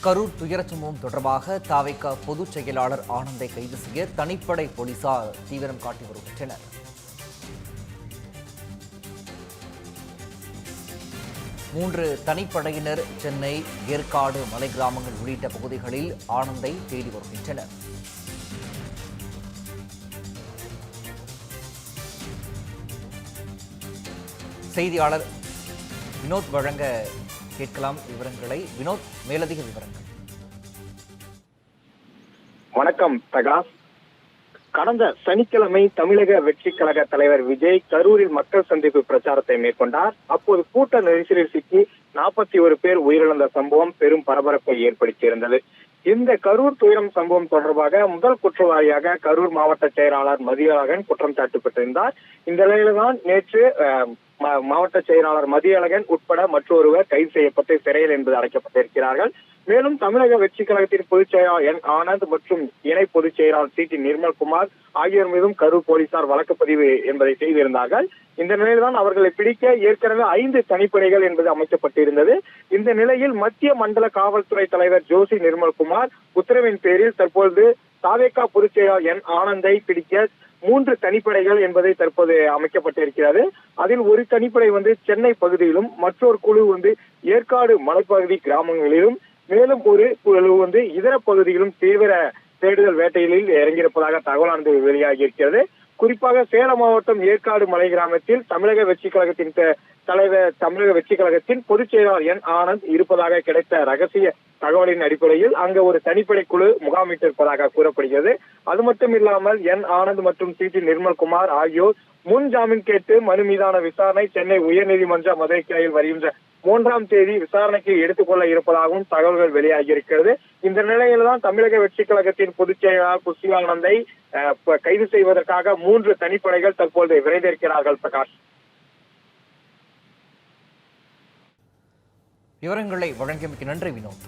கரூர் துயரச் சம்பவம் தொடர்பாக தவிக பொதுச் செயலாளர் ஆனந்தை கைது செய்ய தனிப்படை போலீசார் தீவிரம் காட்டி வருகின்றனர். மூன்று தனிப்படையினர் சென்னை, ஏற்காடு, மலை கிராமங்கள் உள்ளிட்ட பகுதிகளில் ஆனந்தை தேடி வருகின்றனர். செய்தியாளர் வினோத் வழங்க கேட்கலாம் விவரங்களை. வினோத், மேலதிக விவரங்கள். வணக்கம் பிரகாஷ். கடந்த சனிக்கிழமை தமிழக வெற்றி கழக தலைவர் விஜய் கரூரில் மக்கள் சந்திப்பு பிரச்சாரத்தை மேற்கொண்டார். அப்போது கூட்ட நெரிசலில் சிக்கி 41 பேர் உயிரிழந்த சம்பவம் பெரும் பரபரப்பை ஏற்படுத்தியிருந்தது. இந்த கரூர் துயரம் சம்பவம் தொடர்பாக முதல் குற்றவாளியாக கரூர் மாவட்ட செயலாளர் மதியழகன் குற்றம் சாட்டப்பட்டிருந்தார். இந்த நிலையில்தான் நேற்று மாவட்ட செயலாளர் மதியழகன் உட்பட மற்றொருவர் கைது செய்யப்பட்டு சிறையில் என்பது அடைக்கப்பட்டிருக்கிறார்கள். மேலும் தமிழக வெற்றி கழகத்தின் பொதுச் செயலாளர் என் ஆனந்த் மற்றும் இணை பொதுச் செயலாளர் சி டி நிர்மல்குமார் ஆகியோர் மீதும் கரூர் போலீசார் வழக்கு பதிவு என்பதை செய்திருந்தார்கள். இந்த நிலையில்தான் அவர்களை பிடிக்க ஏற்கனவே 5 தனிப்படைகள் என்பது அமைக்கப்பட்டிருந்தது. இந்த நிலையில் மத்திய மண்டல காவல்துறை தலைவர் ஜோசி நிர்மல்குமார் உத்தரவின் பேரில் தற்பொழுது தவிக பொதுச் செயலாளர் என் ஆனந்தை பிடிக்க 3 தனிப்படைகள் என்பதை தற்போது அமைக்கப்பட்டிருக்கிறது. அதில் ஒரு தனிப்படை சென்னை பகுதியிலும், மற்றொரு குழு ஏற்காடு மலைப்பகுதி கிராமங்களிலும், மேலும் ஒரு குழு இதர பகுதியிலும் தீவிர தேடுதல் வேட்டைகளில் இறங்கியிருப்பதாக தகவலானது வெளியாகி இருக்கிறது. குறிப்பாக சேலம் மாவட்டம் ஏற்காடு மலை கிராமத்தில் தமிழக வெற்றி கழகத்தின் தலைவர் தமிழக வெற்றி கழகத்தின் பொதுச் செயலாளர் என் ஆனந்த் இருப்பதாக கிடைத்த ரகசிய தகவலின் அடிப்படையில் அங்கு ஒரு தனிப்படை குழு முகாமிட்டிருப்பதாக கூறப்படுகிறது. அது மட்டும் இல்லாமல் என் ஆனந்த் மற்றும் சி டி நிர்மல்குமார் ஆகியோர் முன் ஜாமீன் கேட்டு மனு மீதான விசாரணை சென்னை உயர்நீதிமன்ற மதுரை கிளையில் வருகின்ற 3ஆம் தேதி விசாரணைக்கு எடுத்துக்கொள்ள இருப்பதாகவும் தகவல்கள் வெளியாகி இருக்கிறது. இந்த நிலையில்தான் தமிழக வெற்றி கழகத்தின் பொதுச் செயலாளர் புஷ்யானந்தை கைது செய்வதற்காக 3 தனிப்படைகள் தற்போது விரைந்திருக்கிறார்கள். பிரகாஷ், விவரங்களை வழங்கியமைக்கு நன்றி வினோத்.